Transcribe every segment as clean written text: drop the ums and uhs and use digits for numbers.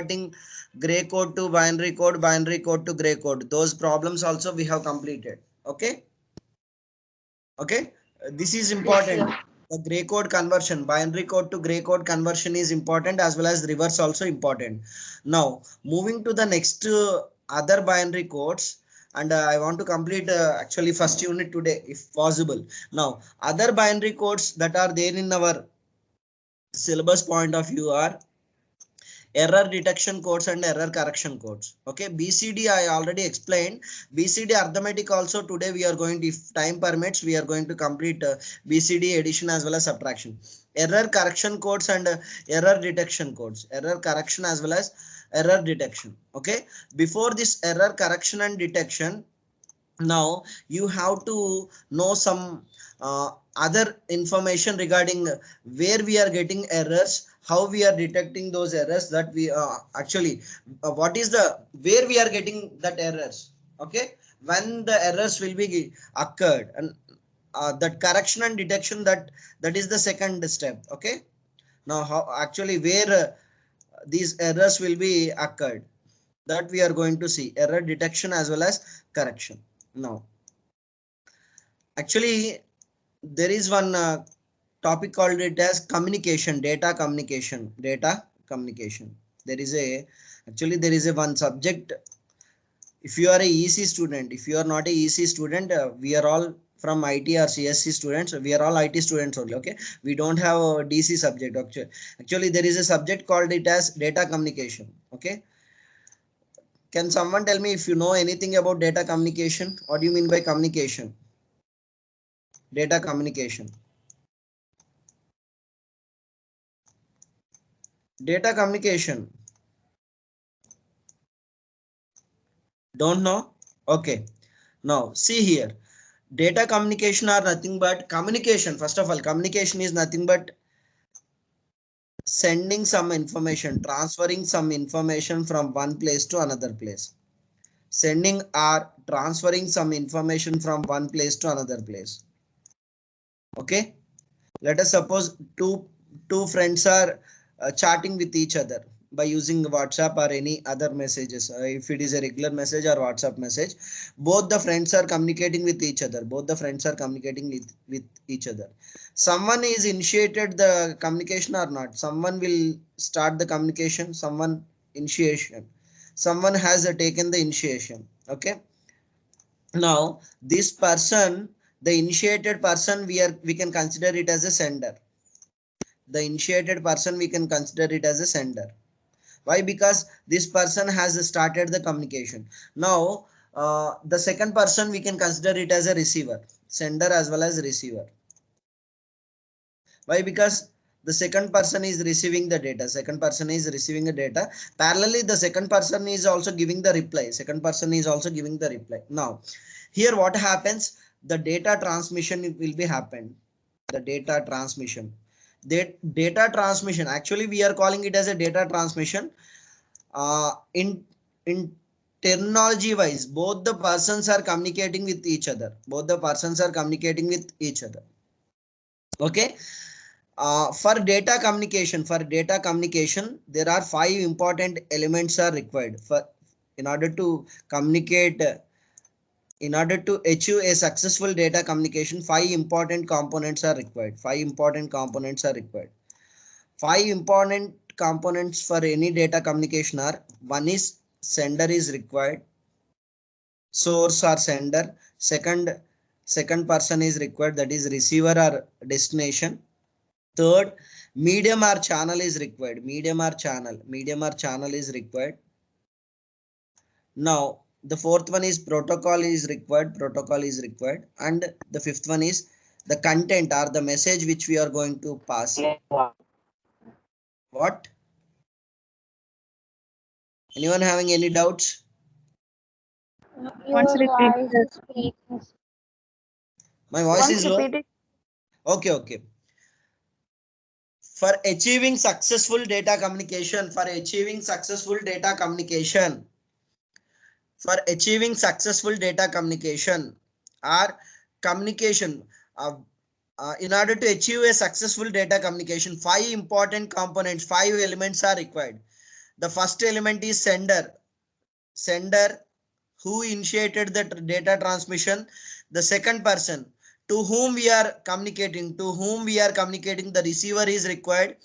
converting gray code to binary code to gray code. Those problems also we have completed. Okay. Okay. This is important. Yes, sir. The gray code conversion, binary code to gray code conversion is important, as well as reverse also important. Now moving to the next other binary codes, and I want to complete actually first unit today if possible. Now other binary codes that are there in our syllabus point of view are error detection codes and error correction codes. Okay, BCD I already explained. BCD arithmetic also today we are going to, if time permits, we are going to complete BCD addition as well as subtraction. Error correction codes and error detection codes, error correction as well as error detection. Okay, before this error correction and detection, now you have to know some other information regarding where we are getting errors, how we are detecting those errors, that we actually what is the where we are getting that errors. Okay, when the errors will be occurred, and that correction and detection, that is the second step. Okay, now how actually where these errors will be occurred, that we are going to see error detection as well as correction. Now actually there is one topic called it as communication, data communication. There is a, actually there is a one subject. If you are a EC student, if you are not a EC student, we are all from IT or CSC students, we are all IT students only. Okay, we don't have a DC subject. Actually there is a subject called it as data communication. Okay, can someone tell me if you know anything about data communication? What do you mean by communication? Data communication. Data communication. Don't know? Okay. Now see here. Data communication are nothing but communication. First of all, communication is nothing but sending some information, transferring some information from one place to another place. Sending or transferring some information from one place to another place. Okay. Let us suppose two friends are chatting with each other by using WhatsApp or any other messages. If it is a regular message or WhatsApp message, both the friends are communicating with each other. Both the friends are communicating with each other. Someone is initiated the communication or not. Someone will start the communication. Someone initiation. Someone has taken the initiation. Okay. Now this person, the initiated person, we can consider it as a sender. The initiated person, we can consider it as a sender. Why? Because this person has started the communication. Now the second person, we can consider it as a receiver, sender as well as receiver. Why? Because the second person is receiving the data, second person is receiving the data. Parallelly the second person is also giving the reply, second person is also giving the reply. Now here what happens, the data transmission will be happened. The data transmission, data transmission, actually we are calling it as a data transmission. In terminology wise, both the persons are communicating with each other, both the persons are communicating with each other. Okay. For data communication, there are 5 important elements are required for, in order to communicate, in order to achieve a successful data communication. 5 important components are required. 5 important components are required. 5 important components for any data communication are: one is sender is required, source or sender. Second person is required, that is receiver or destination. Third, medium or channel is required. Medium or channel is required. Now the fourth one is protocol is required. Protocol is required. And the fifth one is the content or the message which we are going to pass. What? Anyone having any doubts? Once repeat. My voice Once is low. repeat it. Okay, okay. For achieving successful data communication, for achieving successful data communication, for achieving successful data communication or communication, in order to achieve a successful data communication, 5 important components, 5 elements are required. The first element is sender who initiated the data transmission. The second person to whom we are communicating, the receiver is required.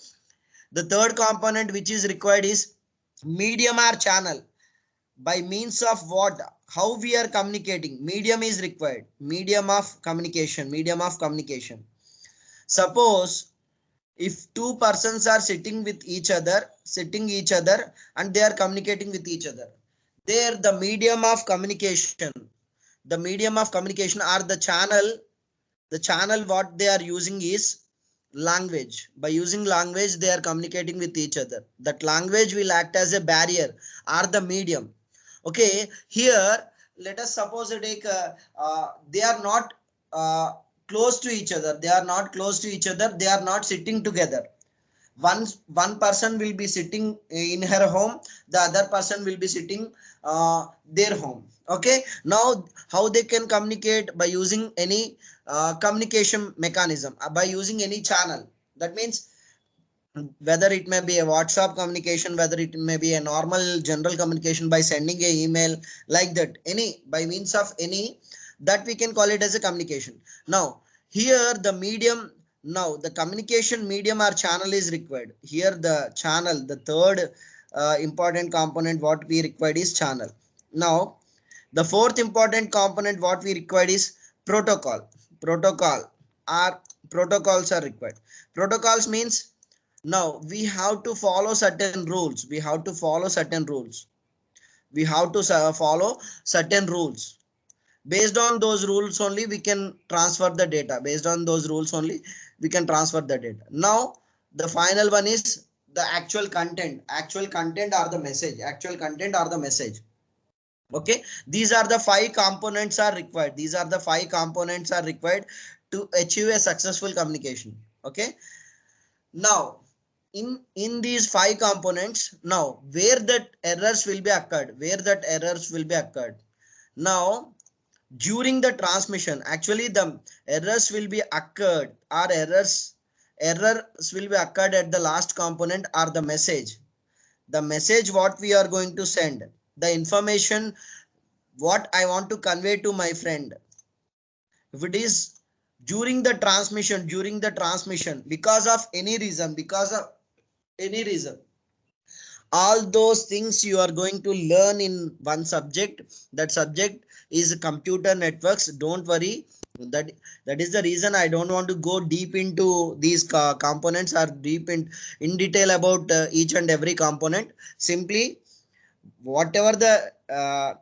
The third component which is required is medium or channel, by means of what, how we are communicating. Medium is required, medium of communication. Suppose if two persons are sitting each other and they are communicating with each other, there the medium of communication or the channel what they are using is language. By using language they are communicating with each other. That language will act as a barrier or the medium. Okay, here let us suppose take they are not close to each other, they are not sitting together. One person will be sitting in her home, the other person will be sitting their home. Okay, now how they can communicate? By using any communication mechanism, by using any channel. That means whether it may be a WhatsApp communication, whether it may be a normal general communication by sending a email, like that, any by means of any, that we can call it as a communication. Now here the medium, now the communication medium or channel is required. Here the channel, the third important component what we required is channel. Now the fourth important component what we required is protocol or protocols are required. Protocols means, now we have to follow certain rules. We have to follow certain rules. Based on those rules only we can transfer the data. Now the final one is the actual content or the message. Okay, these are the five components are required. To achieve a successful communication. Okay, now in these five components, now where that errors will be occurred. Now during the transmission, actually the errors will be occurred, or errors will be occurred at the last component or the message. The message what we are going to send, the information what I want to convey to my friend. If it is during the transmission, because of any reason, all those things you are going to learn in one subject. That subject is computer networks. Don't worry, that is the reason I don't want to go deep into these components, or deep in detail about each and every component. Simply whatever the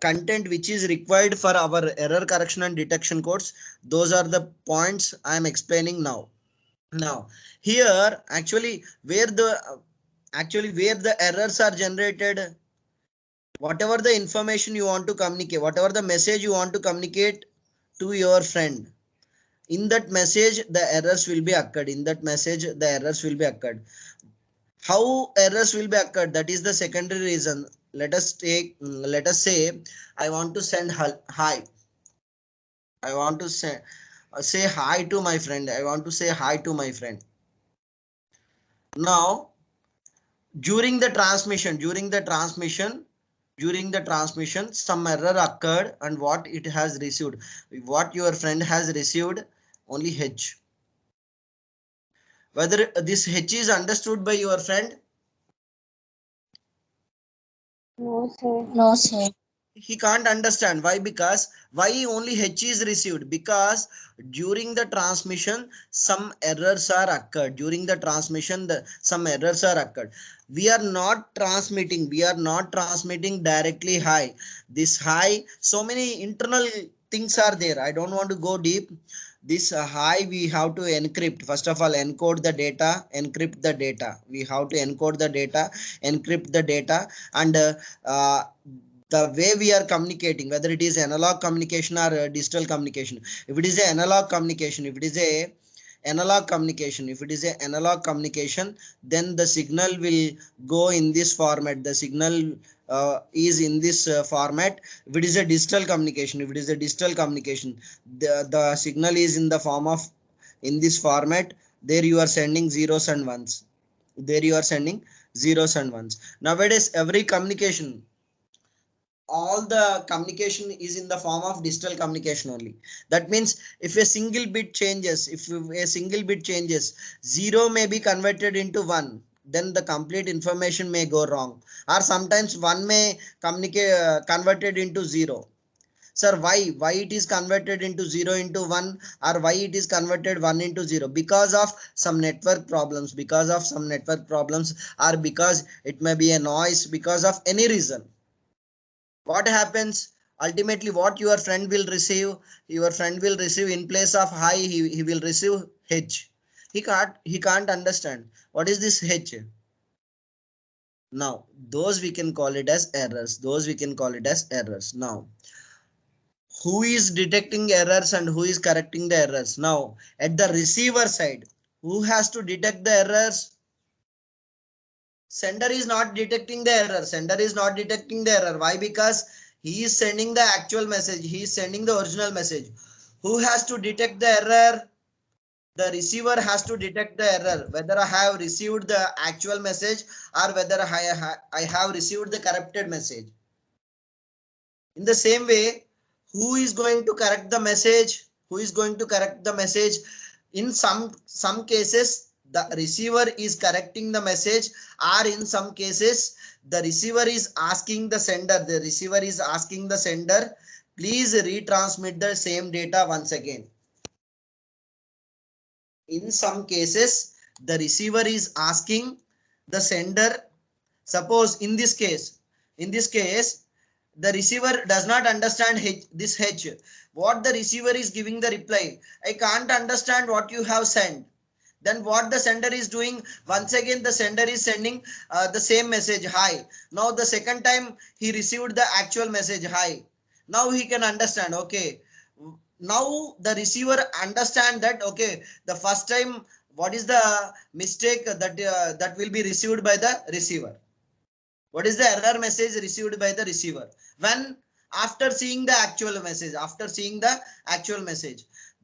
content which is required for our error correction and detection codes, those are the points I am explaining now. Now here where the errors are generated, whatever the information you want to communicate, whatever the message you want to communicate to your friend, in that message the errors will be occurred. How errors will be occurred, that is the secondary reason. Let us say I want to send hi. I want to say hi to my friend. Now during the transmission some error occurred, and what it has received, what your friend has received, only H. Whether this H is understood by your friend? No, sir. He can't understand. Why? Because why only H is received? Because during the transmission some errors are occurred. Some errors are occurred. We are not transmitting directly high. This high, so many internal things are there. I don't want to go deep. This high we have to encrypt. First of all, encrypt the data. We have to encode the data, encrypt the data, and the way we are communicating, whether it is analog communication or digital communication. If it is a analog communication, then the signal will go in this format. The signal is in this format. If it is a digital communication, the signal is in the form of, in this format. There you are sending zeros and ones. zeros and ones. Nowadays, every communication, all the communication is in the form of digital communication only. That means if a single bit changes, zero may be converted into one, then the complete information may go wrong, or sometimes one may communicate converted into zero. Sir, why it is converted into 0 into 1, or why it is converted 1 into 0? Because of some network problems, or because it may be a noise, because of any reason. What happens? Ultimately, what your friend will receive, in place of hi, he will receive h. He can't understand what is this h. Now those we can call it as errors. Now, who is detecting errors and who is correcting the errors? Now, at the receiver side, who has to detect the errors? Sender is not detecting the error. Why? Because he is sending the actual message. He is sending the original message. Who has to detect the error? The receiver has to detect the error, whether I have received the actual message or whether I have received the corrupted message. In the same way, who is going to correct the message? In some cases, the receiver is correcting the message, or in some cases, the receiver is asking the sender. Please retransmit the same data once again. In some cases, the receiver is asking the sender. Suppose in this case, the receiver does not understand this h. What the receiver is giving the reply, I can't understand what you have sent. Then what the sender is doing, once again the sender is sending the same message, hi. Now the second time he received the actual message, hi. Now he can understand, okay. Now the receiver understand that, okay, the first time what is the mistake that will be received by the receiver. What is the error message received by the receiver? When after seeing the actual message.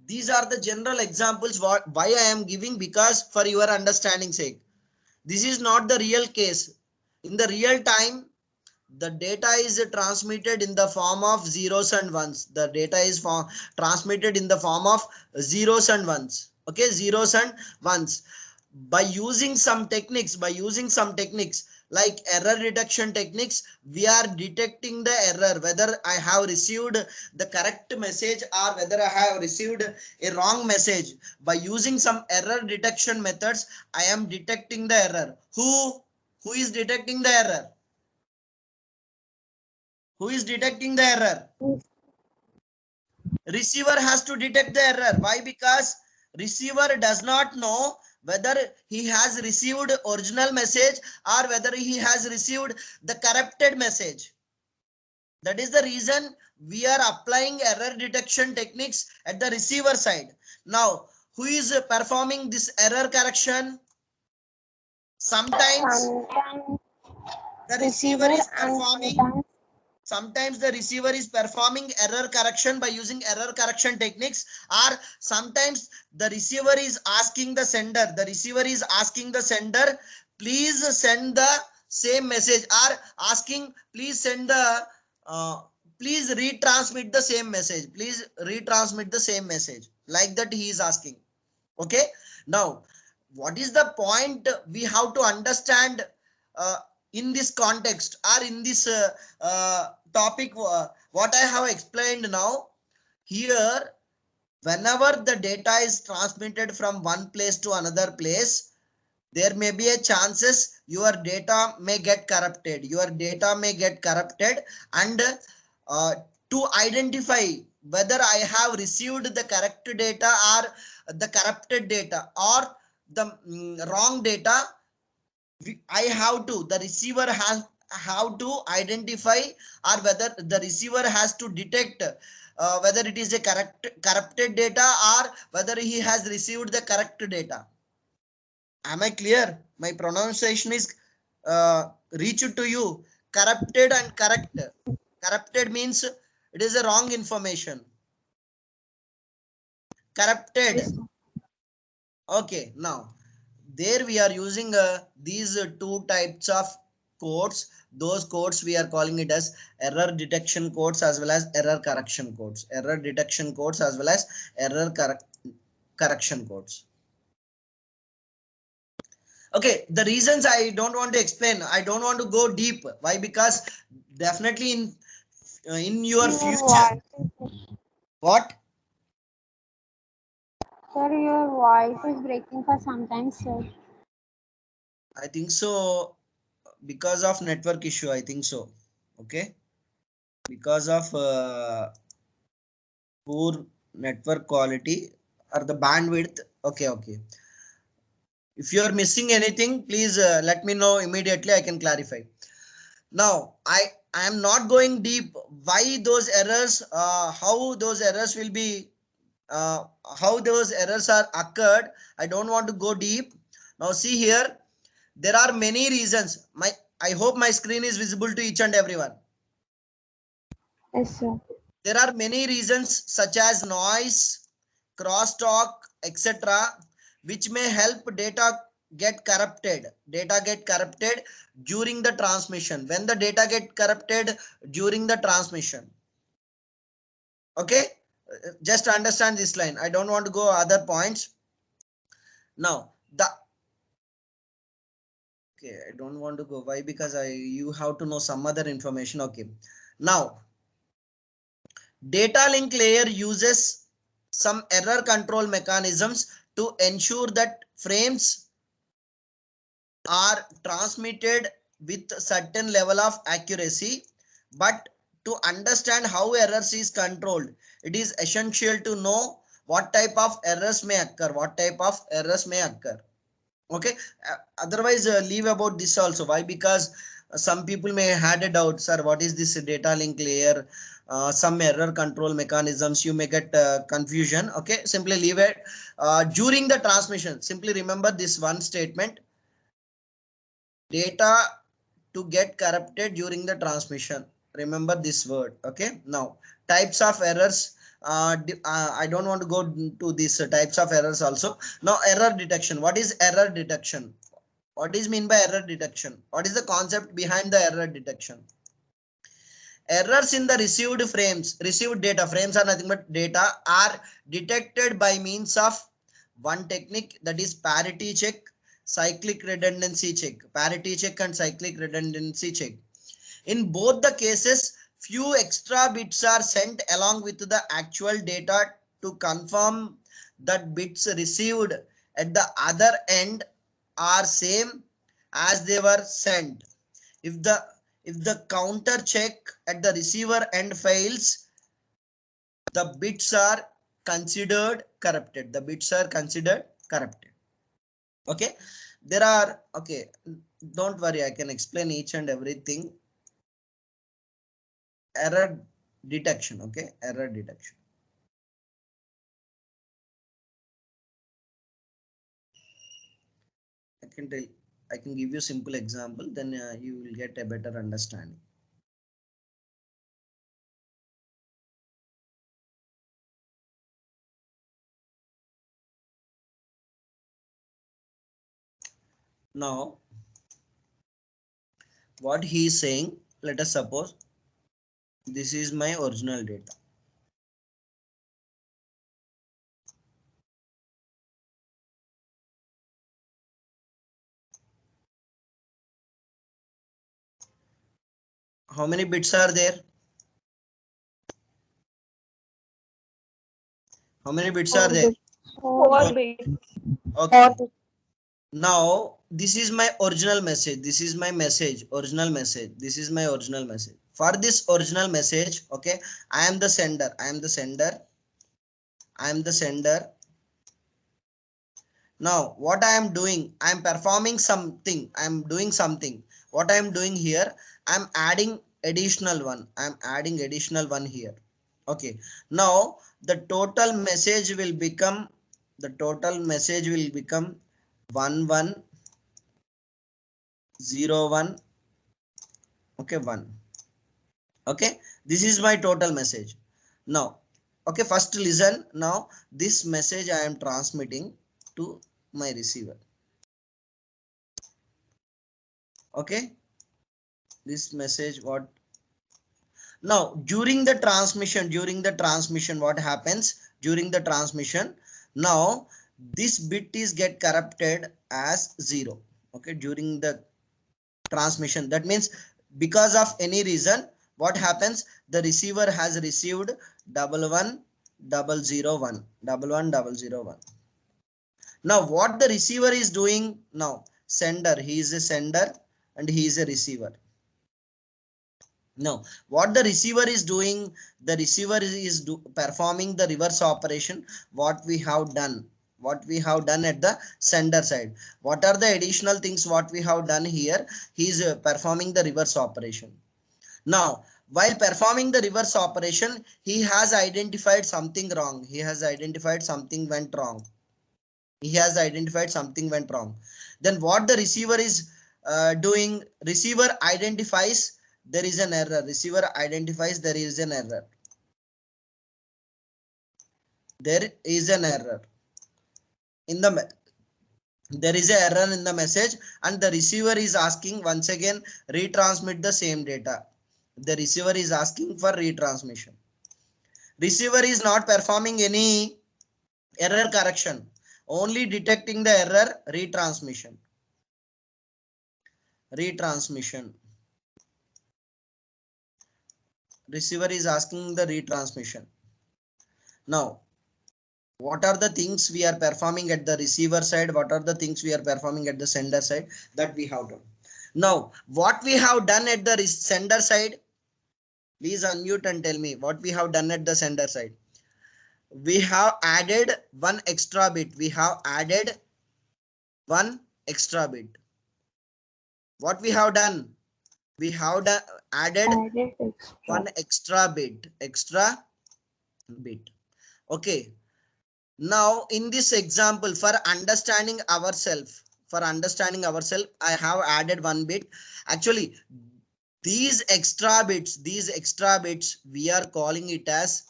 These are the general examples why I am giving, because for your understanding sake. This is not the real case. In the real time, the data is transmitted in the form of zeros and ones. Transmitted in the form of zeros and ones. Okay, zeros and ones. By using some techniques, like error detection techniques, we are detecting the error, whether I have received the correct message or whether I have received a wrong message. By using some error detection methods, I am detecting the error. Who is detecting the error? Who is detecting the error? Receiver has to detect the error. Why? Because receiver does not know whether he has received original message or whether he has received the corrupted message. That is the reason we are applying error detection techniques at the receiver side. Now, who is performing this error correction? Sometimes the receiver is performing. Sometimes the receiver is performing error correction by using error correction techniques, or sometimes the receiver is asking the sender. Please send the same message, or asking, please send the, please retransmit the same message. Like that he is asking. Okay. Now, what is the point we have to understand uh, in this context, or in this topic, what I have explained now? Here, whenever the data is transmitted from one place to another place, there may be a chances your data may get corrupted. And to identify whether I have received the correct data or the corrupted data or the wrong data, the receiver has how to identify, or whether the receiver has to detect whether it is a corrupted data or whether he has received the correct data. Am I clear? My pronunciation is reached to you. Corrupted and correct. Corrupted means it is a wrong information. Corrupted. Okay, now there we are using these two types of codes. Those codes we are calling it as error detection codes as well as error correction codes. Error detection codes as well as error correction codes. Okay, the reasons I don't want to explain, I don't want to go deep. Why? Because definitely in your future. What? Sir, your voice is breaking for sometimes, sir. I think so, because of network issue, I think so. Okay, because of poor network quality or the bandwidth. Okay, okay. If you are missing anything, please let me know immediately. I can clarify. Now, I am not going deep. Why those errors? How those errors will be? Uh, how those errors are occurred? I don't want to go deep. Now, see here. There are many reasons. I hope my screen is visible to each and everyone. Yes, sir. There are many reasons such as noise, crosstalk, etc., which may help data get corrupted during the transmission. When the data get corrupted during the transmission. Okay, just understand this line. I don't want to go other points. Now okay, I don't want to go. Why? Because you have to know some other information. Okay, now data link layer uses some error control mechanisms to ensure that frames are transmitted with certain level of accuracy. But to understand how errors is controlled, it is essential to know what type of errors may occur. Okay, otherwise leave about this also. Why? Because some people may had a doubt, sir, what is this data link layer, some error control mechanisms, you may get confusion. Okay, simply leave it. During the transmission, simply remember this one statement: data to get corrupted during the transmission. Remember this word. Okay, now types of errors. I don't want to go to these types of errors also. Now, error detection. What is error detection? What is mean by error detection? What is the concept behind the error detection? Errors in the received data frames are nothing but data, are detected by means of one technique, that is parity check, cyclic redundancy check. Parity check and cyclic redundancy check. In both the cases, few extra bits are sent along with the actual data to confirm that bits received at the other end are same as they were sent. If the counter check at the receiver end fails, the bits are considered corrupted. Okay, there are, okay, don't worry, I can explain each and everything. Error detection. Okay, error detection. I can give you simple example, then you will get a better understanding. Now, what he is saying, let us suppose this is my original data. How many bits are there? How many bits are there? 4 bits. Okay. Now, this is my original message. This is my message, original message. This is my original message. For this original message, okay, I am the sender. Now, what I am doing, I am performing something. I am doing something. What I am doing here, I am adding additional one. Here. Okay. Now, the total message will become 1101. Okay, 1. Okay. This is my total message. Now, okay, first listen. Now, this message I am transmitting to my receiver. Okay, this message what now during the transmission what happens during the transmission? Now this bit is get corrupted as 0. Okay, during the transmission, that means because of any reason what happens, the receiver has received 11001 11101. Now what the receiver is doing now, sender, he is a sender and he is a receiver. Now what the receiver is doing, the receiver is performing the reverse operation what we have done, what we have done at the sender side. What are the additional things what we have done here? He is performing the reverse operation. Now while performing the reverse operation, he has identified something wrong, he has identified something went wrong, he has identified something went wrong. Then what the receiver is doing, receiver identifies there is an error, receiver identifies there is an error, there is an error in the there is an error in the message, and the receiver is asking once again retransmit the same data. The receiver is asking for retransmission. Receiver is not performing any error correction, only detecting the error, retransmission. Retransmission. Receiver is asking the retransmission. Now what are the things we are performing at the receiver side, what are the things we are performing at the sender side, that we have done. Now what we have done at the sender side, please unmute and tell me what we have done at the sender side. We have added one extra bit, we have added one extra bit. What we have done, we have added one extra bit, okay. Now in this example, for understanding ourselves, I have added one bit. Actually these extra bits, we are calling it as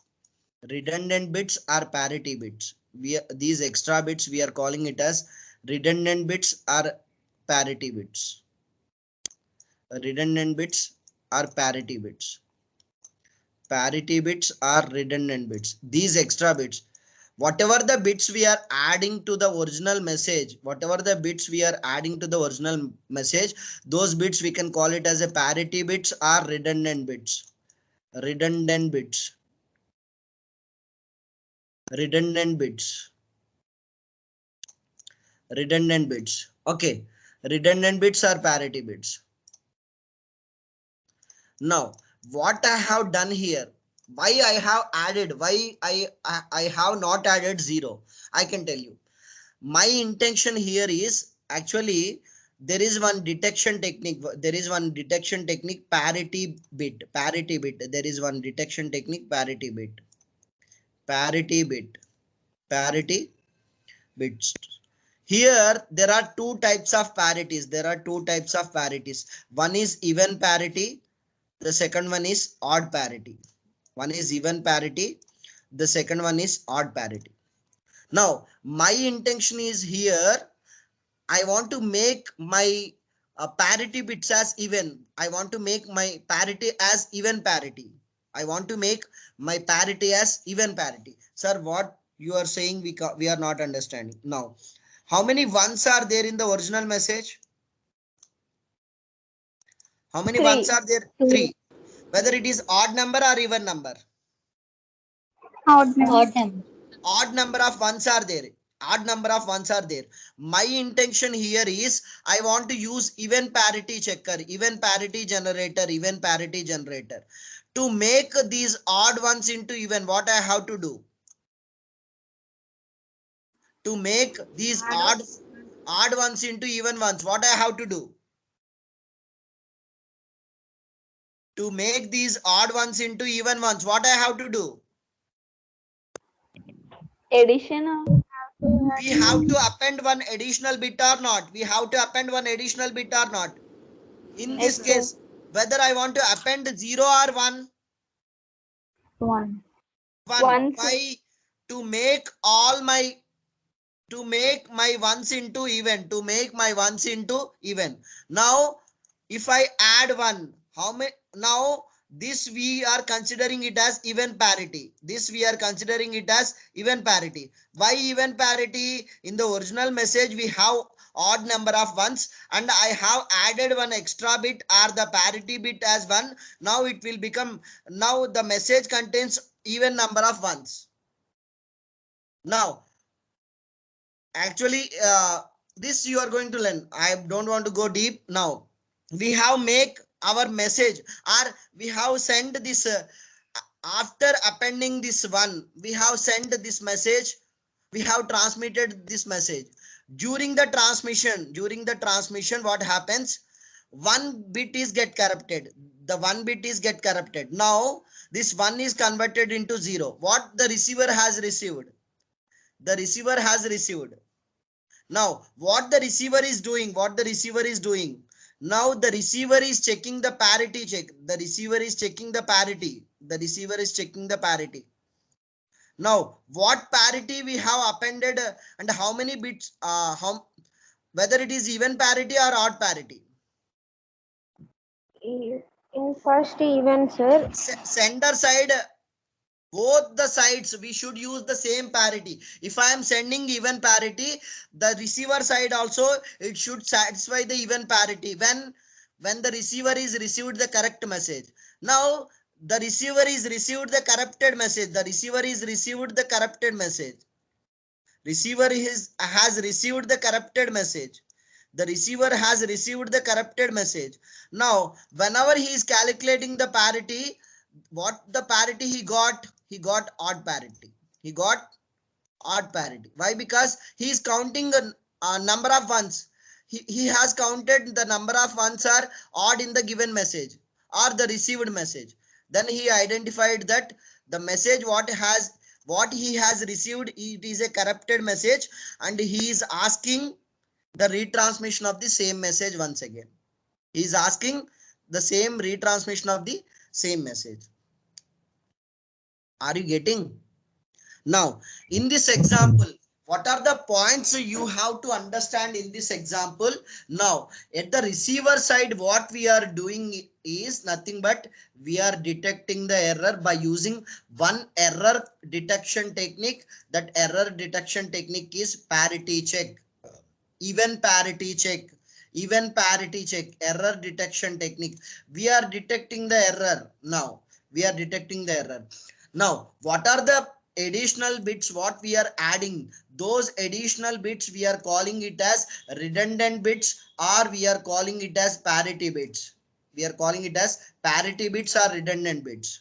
redundant bits or parity bits. These extra bits we are calling it as redundant bits or parity bits. Redundant bits or parity bits. Parity bits are redundant bits. These extra bits, whatever the bits we are adding to the original message, those bits we can call it as a parity bits or redundant bits. Redundant bits. Redundant bits. Redundant bits. Okay. Redundant bits are parity bits. Now what I have done here, why I have added, why I have not added 0, I can tell you. My intention here is actually there is one detection technique, parity bit, there is one detection technique, parity bits. Here there are two types of parities, one is even parity, the second one is odd parity. One is even parity, the second one is odd parity. Now my intention is here, I want to make my parity bits as even. I want to make my parity as even parity. Sir, what you are saying we are not understanding. Now how many ones are there in the original message? How many ones are there? 3. Whether it is odd number or even number? Odd number. Odd number of ones are there. My intention here is I want to use even parity checker, even parity generator. To make these odd ones into even, what I have to do? To make these odd ones into even ones, what I have to do? To make these odd ones into even ones, what I have to do? Addition. We have to append one additional bit or not? In this Yes, case, whether I want to append 0 or 1? 1. 1. Why? To make my ones into even. Now If I add 1, how many? Now this we are considering it as even parity. This we are considering it as even parity. Why even parity? In the original message we have odd number of ones, and I have added one extra bit or the parity bit as 1. Now it will become, now the message contains even number of ones. Now actually this you are going to learn. I don't want to go deep now. We have make our message, or we have sent this after appending this one, we have sent this message, we have transmitted this message. During the transmission what happens? One bit is get corrupted. The one bit is get corrupted. Now this one is converted into 0. What the receiver has received? The receiver has received. Now what the receiver is doing? Now the receiver is checking the parity check. The receiver is checking the parity. Now what parity we have appended, and how many bits, whether it is even parity or odd parity? In first even, sir. Sender side, both the sides we should use the same parity. If I am sending even parity, the receiver side also it should satisfy the even parity when the receiver is received the correct message. Now the receiver is received the corrupted message. Receiver has received the corrupted message. Now whenever he is calculating the parity, what the parity he got? He got odd parity. Why? Because he is counting a number of ones. He has counted the number of ones are odd in the given message or the received message. Then he identified that the message what he has received, it is a corrupted message, and he is asking the retransmission of the same message once again. He is asking the same retransmission of the same message. Are you getting? Now, in this example, what are the points you have to understand in this example? Now, at the receiver side, what we are doing is nothing but we are detecting the error by using one error detection technique. That error detection technique is parity check, even parity check, error detection technique. We are detecting the error now. Now, what are the additional bits what we are adding? Those additional bits we are calling it as redundant bits, or we are calling it as parity bits. Or redundant bits.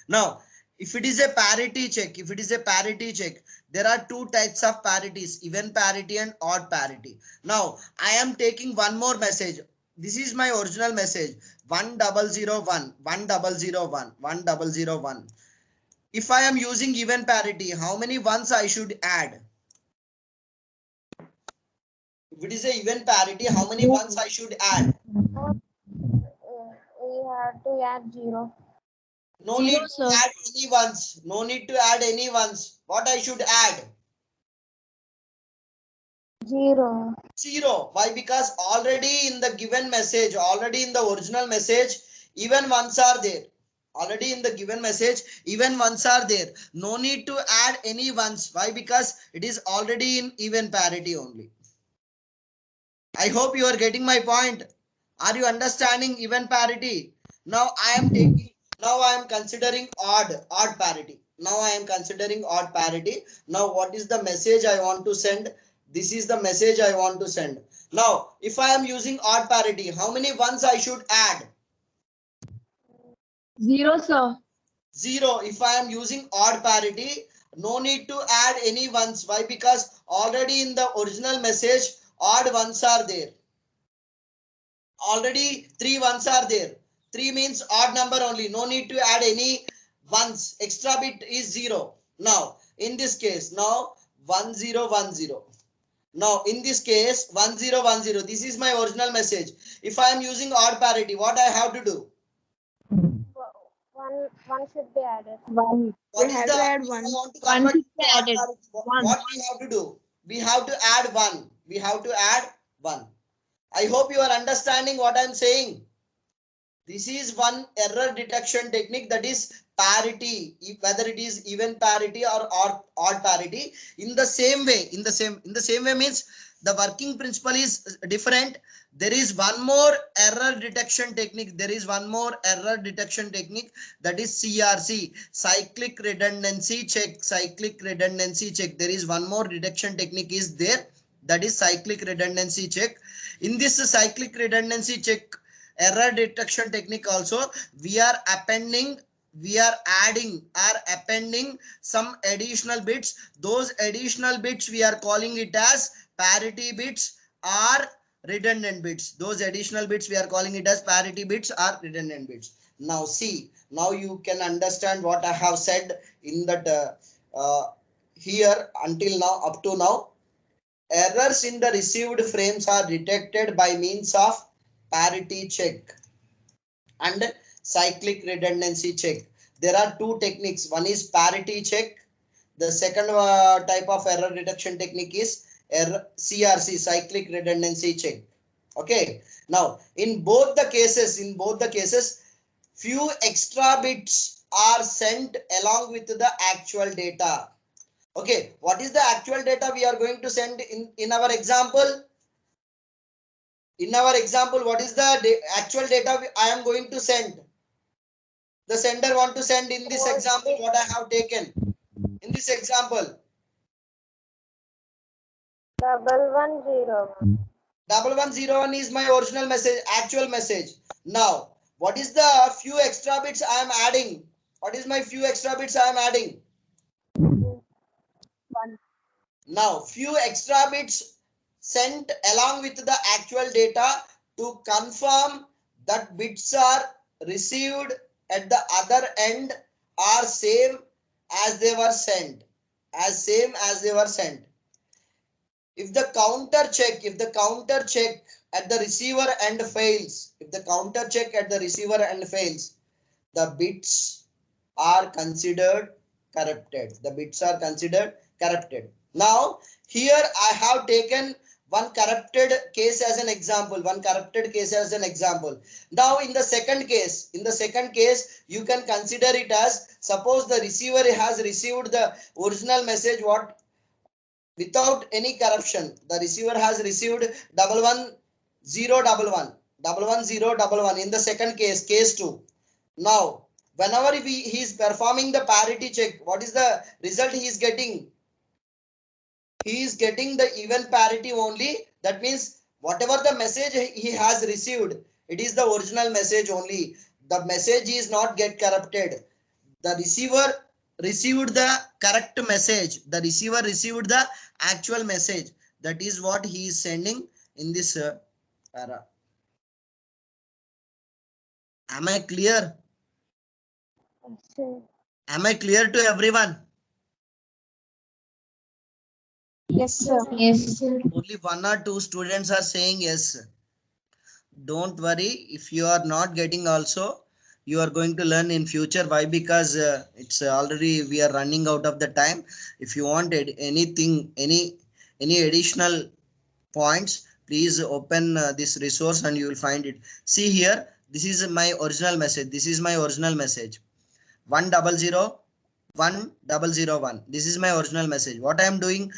Now, if it is a parity check, there are two types of parities, even parity and odd parity. Now, I am taking one more message. This is my original message, 1001, 1001, 1001. If I am using even parity, how many ones I should add? If it is a even parity, how many ones I should add? We have to add 0. No need to add any ones. What I should add? 0. 0. Why? Because already in the given message, already in the original message, even ones are there. No need to add any ones. Why? Because it is already in even parity only. I hope you are getting my point. Are you understanding even parity? Now I am considering odd parity. Now what is the message I want to send? This is the message I want to send. Now, if I am using odd parity, how many ones I should add? 0, sir. 0. If I am using odd parity, no need to add any ones. Why? Because already in the original message, odd ones are there. Already 3 ones are there. 3 means odd number only. No need to add any ones. Extra bit is 0. Now, in this case, now 1010. Now, in this case, 1010. This is my original message. If I am using odd parity, what I have to do? One should be added. 1. What We is have the, to add if 1. I want to 1 convert should to be odd added. parity, 1. what we have to do? We have to add 1. I hope you are understanding what I'm saying. This is one error detection technique, that is parity, whether it is even parity or odd parity. In the same way, in the same way means the working principle is different. There is one more error detection technique. There is one more error detection technique, that is CRC, cyclic redundancy check. Cyclic redundancy check. There is one more detection technique is there, that is cyclic redundancy check. In this cyclic redundancy check error detection technique also, we are appending, we are adding or appending some additional bits. Those additional bits we are calling it as parity bits or redundant bits. Those additional bits we are calling it as parity bits or redundant bits. Now see, now you can understand what I have said in that here until now, up to now. Errors in the received frames are detected by means of parity check and cyclic redundancy check. There are two techniques. One is parity check. The second type of error detection technique is CRC, cyclic redundancy check. Okay. Now, in both the cases, few extra bits are sent along with the actual data. Okay. What is the actual data we are going to send in our example? In our example, what is the actual data I am going to send? The sender want to send in this example what I have taken. In this example, 1101. 1101 is my original message, actual message. Now, what is the few extra bits I am adding? What is my few extra bits I am adding? 1. Now, few extra bits sent along with the actual data to confirm that bits are received at the other end are same as they were sent. Same as they were sent. If the counter check at the receiver end fails, the bits are considered corrupted. Now, here I have taken one corrupted case as an example. Now, in the second case, you can consider it as, suppose the receiver has received the original message what without any corruption. The receiver has received 11011 in the second case 2. Now, whenever he is performing the parity check, what is the result he is getting? He is getting the even parity only. That means whatever the message he has received, it is the original message only. The message is not get corrupted. The receiver received the correct message. The receiver received the actual message. That is what he is sending in this para. Am I clear? Am I clear to everyone? Yes, sir. Yes, sir. Only one or two students are saying yes. Don't worry, if you are not getting also, you are going to learn in future. Why? Because it's already we are running out of the time. If you wanted anything, any additional points, please open this resource and you will find it. See here, this is my original message. 1001001. This is my original message. What I am doing?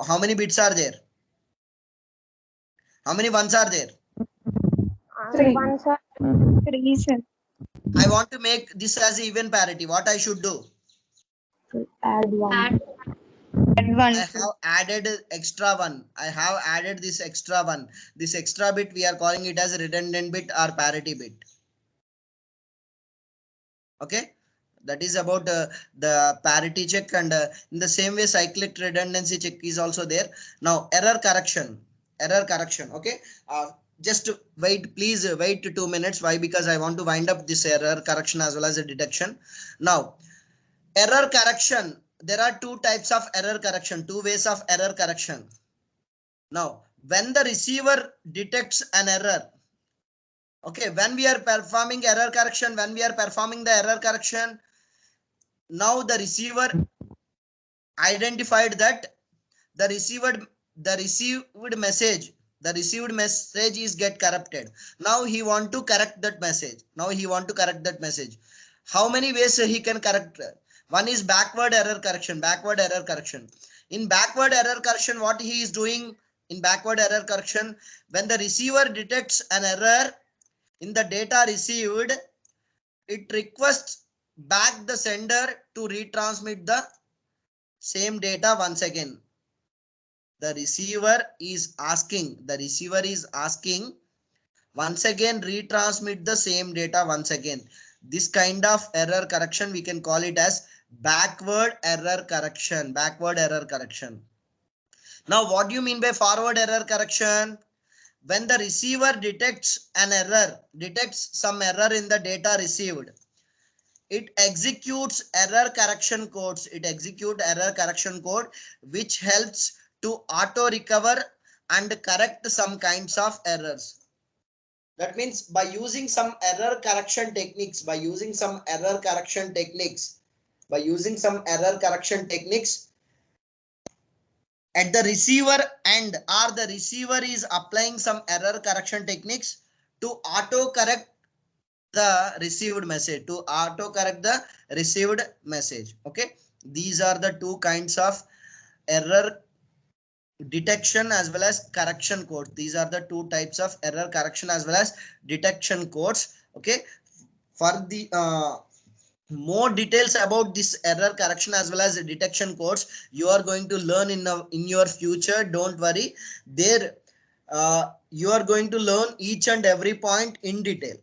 How many bits are there? How many ones are there? 1, sir. 3, sir. I want to make this as even parity. What I should do? Add 1. Add I have added extra one. I have added this extra one. This extra bit we are calling it as a redundant bit or parity bit. Okay. That is about the parity check, and in the same way cyclic redundancy check is also there. Now error correction. Okay. Just wait, please wait 2 minutes. Why? Because I want to wind up this error correction as well as the detection. Now error correction. There are two types of error correction, two ways of error correction. Now, when the receiver detects an error, okay, when we are performing the error correction, now the receiver identified that the received message The received message is get corrupted. Now he want to correct that message. How many ways he can correct? One is backward error correction. In backward error correction, what he is doing in backward error correction, when the receiver detects an error in the data received, it requests back the sender to retransmit the same data once again. The receiver is asking once again, retransmit the same data once again. This kind of error correction, we can call it as backward error correction. Now, what do you mean by forward error correction? When the receiver detects some error in the data received, it executes error correction codes. Which helps to auto recover and correct some kinds of errors. That means by using some error correction techniques, at the receiver end, or the receiver is applying some error correction techniques to auto correct the received message. Okay, these are the two kinds of error detection as well as correction codes. These are the two types of error correction as well as detection codes. Okay, for the more details about this error correction as well as detection codes, you are going to learn in your future. Don't worry, there you are going to learn each and every point in detail.